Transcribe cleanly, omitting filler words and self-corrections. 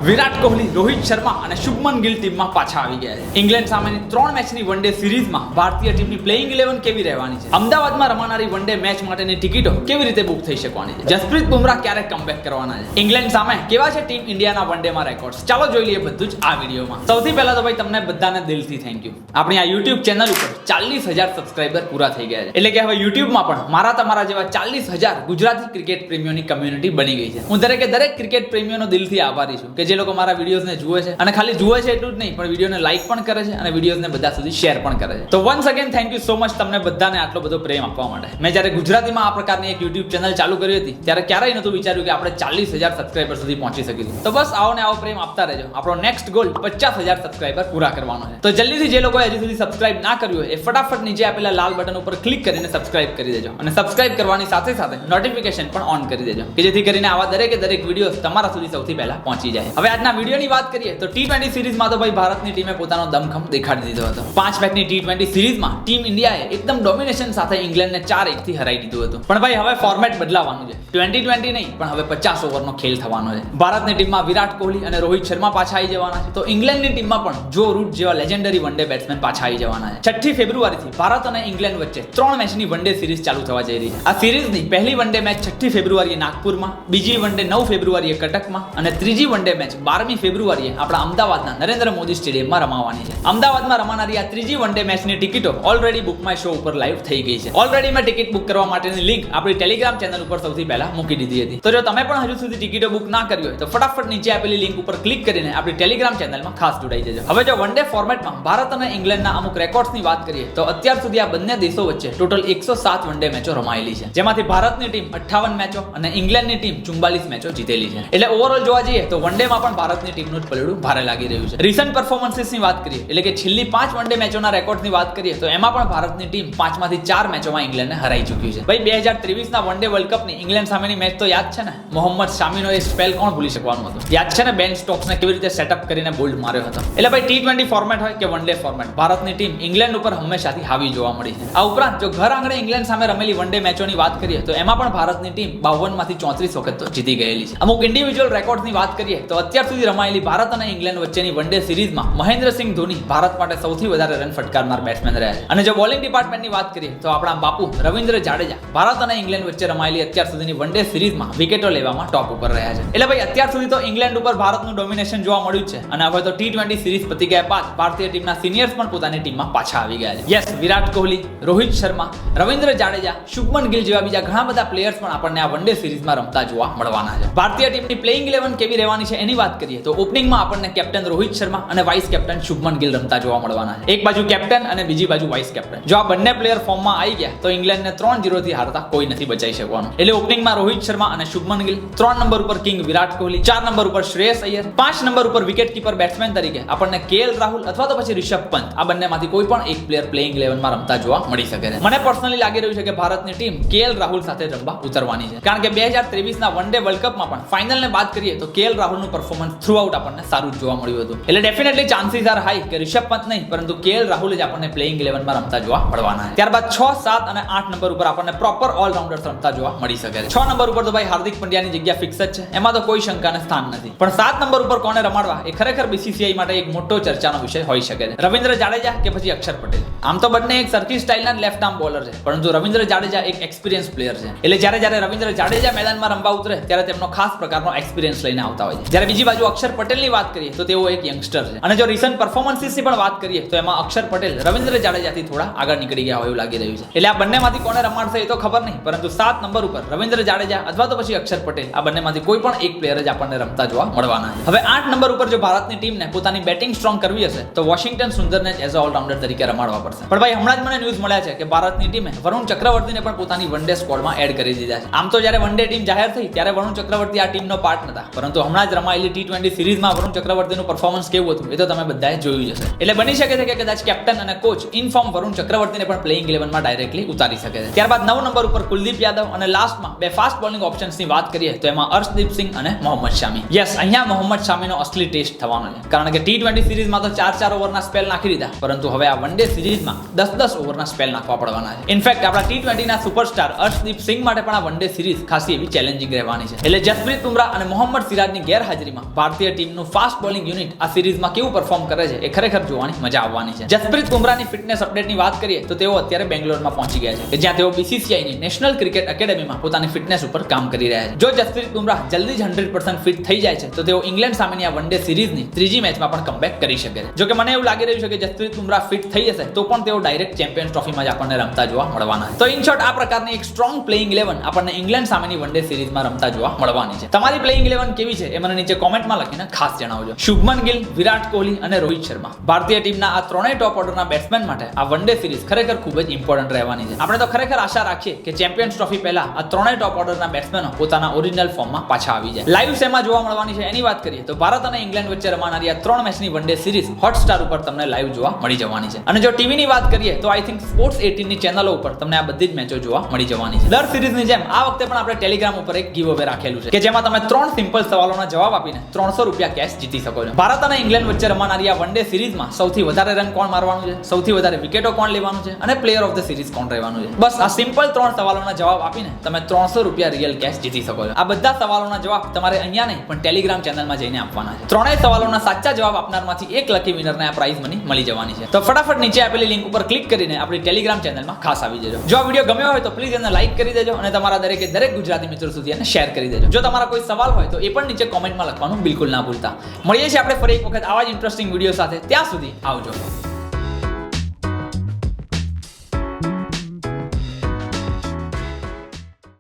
વિરાટ કોહલી, રોહિત શર્મા અને શુભમન ગિલ ટીમમાં પાછા આવી ગયા છે. ઇંગ્લેન્ડ સામેની 3 મેચની વનડે સિરીઝમાં ભારતીય ટીમની પ્લેઇંગ 11 કેવી રહેવાની છે? અમદાવાદમાં રમાનારી વનડે મેચ માટેની ટિકિટો કેવી રીતે બુક થઈ શકવાની છે? જસપ્રીત બુમરાહ ક્યારે કમબેક કરવાના છે? ઇંગ્લેન્ડ સામે કેવા છે ટીમ ઇન્ડિયાના વનડેમાં રેકોર્ડ્સ? ચાલો જોઈ લઈએ બધું જ આ વિડીયોમાં. સૌથી પહેલા તો ભાઈ તમને બધાને દિલથી થેન્ક યુ. આપણી આ YouTube ચેનલ ઉપર 40,000 સબસ્ક્રાઇબર પૂરા થઈ ગયા છે. એટલે કે હવે YouTubeમાં પણ મારા તમારા જેવા 40,000 ગુજરાતી ક્રિકેટ પ્રેમીઓની કમ્યુનિટી બની ગઈ છે. હું દરેક ક્રિકેટ પ્રેમીઓનો દિલથી આભારી છું કે જે લોકો મારા વિડીયોઝને જુએ છે અને ખાલી જુએ છે એટલું જ નહીં પણ વિડીયોને લાઈક પણ કરે છે અને વિડીયોઝને બધા સુધી શેર પણ કરે છે. તો once again thank you so much તમને બધાને આટલો બધો પ્રેમ આપવા માટે. મેં જ્યારે ગુજરાતીમાં આ પ્રકારની એક YouTube ચેનલ ચાલુ કરી હતી ત્યારે ક્યારેય નહોતું વિચાર્યું કે આપણે 40,000 સબસ્ક્રાઇબર સુધી પહોંચી શકીશું. તો બસ આવો ને આવો પ્રેમ આપતા રહેજો. આપણો નેક્સ્ટ ગોલ 50,000 સબસ્ક્રાઇબર પૂરા કરવાનો છે. તો જલ્દીથી જે લોકોએ હજી સુધી સબસ્ક્રાઇબ ના કર્યું હોય એ ફટાફટ નીચે આપેલા લાલ બટન ઉપર ક્લિક કરીને સબસ્ક્રાઇબ કરી દેજો અને સબસ્ક્રાઇબ કરવાની સાથે સાથે નોટિફિકેશન પણ ઓન કરી દેજો કે જેથી કરીને આવા દરેક વિડીયો તમારા સુધી સૌથી પહેલા પહોંચી જાય. હવે આજના વિડીયોની વાત કરીએ તો T20 સિરીઝમાં તો ભાઈ ભારતની ટીમે પોતાનો દમખમ દેખાડી દીધો હતો. 5 મેચની T20 સિરીઝમાં ટીમ ઇન્ડિયાએ એકદમ ડોમિનેશન સાથે ઇંગ્લેન્ડને 4-1 થી હરાવી દીધું હતું. પણ ભાઈ હવે ફોર્મેટ બદલાવાનું છે. 2020 નહીં પણ હવે 50 ઓવરનો ખેલ થવાનો છે. ભારતની ટીમમાં વિરાટ કોહલી અને રોહિત શર્મા પાછા આવી જવાના છે. તો ઇંગ્લેન્ડની ટીમમાં પણ જો રૂટ જેવા લેજેન્ડરી વનડે બેટ્સમેન પાછા આવી જવાના છે. 6મી ફેબ્રુઆરીથી ભારત અને ઇંગ્લેન્ડ વચ્ચે 3 મેચની વનડે સિરીઝ ચાલુ થવા જઈ રહી છે. આ સિરીઝની પહેલી વનડે મેચ 6મી ફેબ્રુઆરીએ નાગપુરમાં, બીજી વનડે 9 ફેબ્રુઆરીએ કટકમાં અને ત્રીજી વનડે મેચ 12મી ફેબ્રુઆરીએ આપણા અમદાવાદના નરેન્દ્ર મોદી સ્ટેડિયમમાં રમાવાની છે. અમદાવાદમાં રમાનારી આ ત્રીજી વનડે મેચની ટિકિટો ઓલરેડી બુક માય શો ઉપર લાઈવ થઈ ગઈ છે. ઓલરેડી મેં ટિકિટ બુક કરવા માટેની લિંક આપણી ટેલિગ્રામ ચેનલ ઉપર સૌથી પહેલા મૂકી દીધી હતી. તો જો તમે પણ હજુ સુધી ટિકિટો બુક ના કરી હોય તો ફટાફટ નીચે આપેલી લિંક ઉપર ક્લિક કરીને આપણી ટેલિગ્રામ ચેનલમાં ખાસ જોડાઈ જજો. હવે જો વનડે ફોર્મેટમાં ભારત અને ઇંગ્લેન્ડના અમુક રેકોર્ડ્સની વાત કરીએ તો અત્યાર સુધી આ બંને દેશો વચ્ચે ટોટલ 107 વનડે મેચો રમાયેલી છે. જેમાંથી ભારતની ટીમ 58 મેચો અને ઇંગ્લેન્ડની ટીમ 44 મેચો જીતેલી છે. એટલે ઓવરઓલ જોવા જઈએ તો વનડેમાં પણ ભારતની ટીમનું જ પલડું ભારે લાગી રહ્યું છે. રિસન્ટ પરફોર્મન્સીસની વાત કરીએ એટલે કે છેલ્લી 5 વનડે મેચોના રેકોર્ડની વાત કરીએ તો એમાં પણ ભારતની ટીમ 5માંથી 4 મેચોમાં ઇંગ્લેન્ડને હરાઈ ચૂકી છે. ભાઈ 2023ના વનડે વર્લ્ડ કપની ઇંગ્લેન્ડ સામેની મેચ તો યાદ છે ને? મોહમ્મદ શામીનો એ સ્પેલ કોણ ભૂલી શકવાનું હતું? યાદ છે ને બેન સ્ટોક્સને કેવી રીતે સેટઅપ કરીને બોલ્ડ માર્યો હતો? એટલે ભાઈ T20 ફોર્મેટ હોય કે વનડે ફોર્મેટ, ભારતની ટીમ ઇંગ્લેન્ડ ઉપર હંમેશાથી હાવી જોવા મળી છે. આ ઉપરાંત જો ઘર આંગણે ઇંગ્લેન્ડ સામે રમેલી વનડે મેચોની વાત કરીએ તો એમાં પણ ભારતની ટીમ 52માંથી 34 વખત તો જીતી ગયેલી છે. અમુક ઇન્ડિવિજ્યુઅલ રેકોર્ડની વાત કરીએ તો અત્યાર સુધી રમાયેલી ભારત અને ઇંગ્લેન્ડ વચ્ચેની વનડે સિરીઝમાં મહેન્દ્રસિંહ ધોની ભારત માટે સૌથી વધારે રન ફટકારનાર બેટ્સમેન રહ્યા છે. અને જો બોલિંગ ડિપાર્ટમેન્ટની વાત કરીએ તો આપણા બાપુ રવિન્દ્ર જાડેજા ભારત અને ઇંગ્લેન્ડ વચ્ચે રમાયેલી અત્યાર સુધીની વનડે સિરીઝમાં વિકેટો લેવામાં ટોપ ઉપર રહ્યા છે. એટલે ભાઈ અત્યાર સુધી તો ઇંગ્લેન્ડ ઉપર ભારતનું ડોમિનેશન જોવા મળ્યું છે અને હવે તો T20 સિરીઝ પતી ગયા બાદ ભારતીય ટીમના સિનિયર્સ પણ પોતાની ટીમમાં પાછા આવી ગયા છે. યસ, વિરાટ કોહલી, રોહિત શર્મા, રવિન્દ્ર જાડેજા, શુભમન ગિલ જેવા બીજા ઘણા બધા પ્લેયર્સ પણ આપણને આ વનડે સિરીઝમાં રમતા જોવા મળવાના છે. ભારતીય ટીમની પ્લેઇંગ 11 કેવી રહેવાની છે એની વાત કરીએ તો ઓપનિંગમાં આપણને કેપ્ટન રોહિત શર્મા અને વાઇસ કેપ્ટન શુભમન ગિલ રમતા જોવા મળવાના છે. એક બાજુ કેપ્ટન અને બીજી બાજુ વાઇસ કેપ્ટન. જો આ બંને પ્લેયર ફોર્મમાં આવી ગયા તો ઇંગ્લેન્ડને 3-0 થી હારતા કોઈ નથી બચાવી શકવાનું. એટલે ઓપનિંગમાં રોહિત શર્મા અને શુભમન ગિલ, 3 નંબર ઉપર કિંગ વિરાટ કોહલી, 4 નંબર ઉપર શ્રેયસ અય્યર, 5 નંબર ઉપર વિકેટ કીપર બેટ્સમેન તરીકે આપણને KL રાહુલ અથવા તો પછી રિષભ પંત. આ બંનેમાંથી કોઈ પણ એક પ્લેયર પ્લેઇંગ 11માં રમતા જોવા મળી શકે છે. મને પર્સનલી લાગી રહ્યું છે કે ભારતની ટીમ KL રાહુલ સાથે રમવા ઉતરવાની છે. કારણ કે 2023ના વનડે વર્લ્ડ કપમાં પણ ફાઇનલને બાદ કરીએ તો KL રાહુલનું પરફોર્મન્સ થ્રુઆઉટ આપણને સારું જોવા મળ્યું હતું. એટલે ડેફિનેટલી ચાન્સીસ આર હાઈ કે રિષભ પંત નહીં પરંતુ KL રાહુલ જ આપણને પ્લેઇંગ 11માં રમતા જોવા મળવાના છે. ત્યારબાદ 6, 7 અને 8 નંબર ઉપર આપણને પ્રોપર ઓલરાઉન્ડર્સ રમતા જોવા મળી શકે છે. 6 નંબર ઉપર તો ભાઈ હાર્દિક પંડ્યાની જગ્યા ફિક્સ જ છે, એમાં તો કોઈ શંકાને સ્થાન નથી. પણ 7 નંબર ઉપર કોને રમાડવા એ ખરેખર BCCI માટે એક મોટો ચર્ચાનો વિષય હોઈ શકે છે. રવિન્દ્ર જાડેજા કે પછી અક્ષર પટેલ. આમ તો બંને એક સરખી સ્ટાઇલના લેફ્ટ આર્મ બોલર છે પરંતુ રવિન્દ્ર જાડેજા એક એક્સપિરિયન્સ પ્લેયર છે. એટલે જ્યારે રવિન્દ્ર જાડેજા મેદાનમાં રમવા ઉતરે ત્યારે તેમનો ખાસ પ્રકારનો એક્સપિરિયન્સ લઈને આવતા હોય છે. જ્યારે બીજી બાજુ અક્ષર પટેલની વાત કરીએ તો તેઓ એક યંગસ્ટર છે. અને જો રિસન્ટ પરફોર્મન્સીસની પણ વાત કરીએ તો એમાં અક્ષર પટેલ રવિન્દ્ર જાડેજાથી થોડા આગળ નીકળી ગયા હોય એવું લાગી રહ્યું છે. એટલે આ બંનેમાંથી કોને રમાડશે એ તો ખબર નહીં પરંતુ 7 નંબર ઉપર રવિન્દ્ર જાડેજા અથવા તો પછી અક્ષર પટેલ, આ બંનેમાંથી કોઈ પણ એક પ્લેયર જ આપણને રમતા જોવા મળવાના છે. હવે 8 નંબર ઉપર જો ભારતની ટીમને પોતાની બેટિંગ સ્ટ્રોંગ કરવી હશે તો વોશિંગ્ટન સુંદરને એઝ અ ઓલરાઉન્ડર તરીકે રમાડવા પડશે. પણ ભાઈ હમણાં જ મને ન્યૂઝ મળ્યા છે કે ભારતની ટીમે વરુણ ચક્રવર્તીને પણ પોતાની વનડે સ્કોડમાં એડ કરી દીધા છે. આમ તો જ્યારે વનડે ટીમ જાહેર થઈ ત્યારે વરુણ ચક્રવર્તી આ ટીમનો પાર્ટ નતા પરંતુ હમણાં જ રમાયેલી T20 સિરીઝમાં વરુણ ચક્રવર્તીનું પરફોર્મન્સ કેવું હતું એ તો તમે બધાએ જોયું જ હશે. એટલે બની શકે છે કે કદાચ કેપ્ટન અને કોચ ઇનફોર્મ વરુણ ચક્રવર્તીને પણ પ્લેઇંગ 11માં ડાયરેક્ટલી ઉતારી શકે છે. ત્યારબાદ 9 નંબર ઉપર કુલદીપ યાદવ અને લાસ્ટમાં 2 ફાસ્ટ બોલિંગ ઓપ્શન્સની વાત કરીએ તો એમાં અર્શદીપ સિંહ અને મોહમ્મદ શામી. યસ, અહીંયા મોહમ્મદ શામીનો અસલી ટેસ્ટ થવાનો છે. કારણ કે T20 સિરીઝમાં તો 4-4 ઓવરના સ્પેલ નાખી દીધા પરંતુ હવે આ વનડે સિરીઝમાં 10-10 ઓવરના સ્પેલ નાખવા પડવાના છે. ઇનફેક્ટ આપણા T20ના સુપરસ્ટાર અર્શદીપ સિંહ માટે પણ આ વનડે સિરીઝ ખાસી એવી ચેલેન્જિંગ રહેવાની છે. એટલે જસપ્રીત બુમરાહ અને મોહમ્મદ સિરાજની ગેરહાજરીમાં બેટિંગમાં ભારતીય ટીમનું ફાસ્ટ બોલિંગ યુનિટ આ સિરીઝમાં કેવું પરફોર્મ કરે છે એ ખરેખર જોવાની મજા આવવાની છે. જસપ્રીત બુમરાહની ફિટનેસ અપડેટની વાત કરીએ તો તેઓ અત્યારે બેંગ્લોરમાં પહોંચી ગયા છે કે જ્યાં તેઓ BCCIની નેશનલ ક્રિકેટ એકેડેમીમાં પોતાની ફિટનેસ ઉપર કામ કરી રહ્યા છે. જો જસપ્રીત બુમરાહ જલ્દી જ 100% ફિટ થઈ જાય છે તો તેઓ ઇંગ્લેન્ડ સામેની આ વન ડે સિરીઝની ત્રીજી મેચમાં પણ કમબેક કરી શકે છે. જો કે મને એવું લાગી રહ્યું છે કે જસપ્રીત બુમરાહ ફિટ થઈ જશે તો પણ તેઓ ડાયરેક્ટ ચેમ્પિયન્સ ટ્રોફીમાં જ આપણને રમતા જોવા મળવાના છે. તો ઇન શોર્ટ આ પ્રકારની એક સ્ટ્રોંગ પ્લેઇંગ 11 આપણને ઇંગ્લેન્ડ સામેની વન ડે સિરીઝમાં રમતા જોવા મળવાની છે. તમારી પ્લેઇંગ 11 કેવી છે એ મને નીચે કોમેન્ટમાં લખીને ખાસ જણાવજો. શુભમન ગિલ, વિરાટ કોહલી અને રોહિત શર્મા ભારતીય ટીમના આ ત્રણેય ટોપ ઓર્ડરના બેટ્સમેન માટે આ વન ડે સિરીઝ ખરેખર ખૂબ જ ઇમ્પોર્ટન્ટ રહેવાની છે. આપણે તો ખરેખર આશા રાખીએ કે ચેમ્પિયન્સ ટ્રોફી પહેલા આ ત્રણેય ટોપ ઓર્ડરના બેટ્સમેનો પોતાના ઓરિજિનલ ફોર્મમાં પાછા આવી જાય. લાઈવ શેમાં જોવા મળવાની છે એની વાત કરીએ તો ભારત અને ઇંગ્લેન્ડ વચ્ચે રમાનારી આ 3 મેચની વન ડે સિરીઝ હોટસ્ટાર ઉપર તમને લાઈવ જોવા મળી જવાની છે. અને જો ટીવીની વાત કરીએ તો આઈ થિંક સ્પોર્ટ્સ 18 ની ચેનલો ઉપર તમને આ બધી જ મેચો જોવા મળી જવાની છે. દર સિરીઝની જેમ આ વખતે પણ આપણે ટેલિગ્રામ ઉપર એક ગીવ અવે રાખેલું છે કે જેમાં તમે 3 સિમ્પલ સવાલોના જવાબ આપીને ₹300 કેશ જીતી શકો છો. ભારત અને ઇંગ્લેન્ડ વચ્ચે રમાનારી આ વન ડે સિરીઝમાં સૌથી વધારે રન કોણ મારવાનું છે, સૌથી વધારે વિકેટો કોણ લેવાનું છે અને પ્લેયર ઓફ ધ સિરીઝ કોણ રહેવાનું છે. બસ આ સિમ્પલ 3 સવાલોના જવાબ આપીને તમે ₹300 રિયલ કેશ જીતી શકો છો. આ બધા સવાલોના જવાબ તમારે અહીંયા નહીં પણ ટેલિગ્રામ ચેનલમાં જઈને આપવાના છે. ત્રણેય સવાલોના સાચા જવાબ આપનારમાંથી એક લકી વિનરને આ પ્રાઇઝ મની મળી જવાની છે. તો ફટાફટ નીચે આપેલી લિંક ઉપર ક્લિક કરીને આપણી ટેલિગ્રામ ચેનલમાં ખાસ આવી જજો. જો આ વિડીયો ગમ્યો હોય તો પ્લીઝ એને લાઈક કરી દેજો અને તમારા દરેક ગુજરાતી મિત્રો સુધી એને શેર કરી દેજો. જો તમારા કોઈ સવાલ હોય તો એ પણ નીચે કોમેન્ટમાં લખવાનું બિલકુલ ના ભૂલતા. મળીએ છીએ આપણે ફરી એક વખત આવા જ ઇન્ટરેસ્ટિંગ વિડીયો સાથે. ત્યાં સુધી આવજો.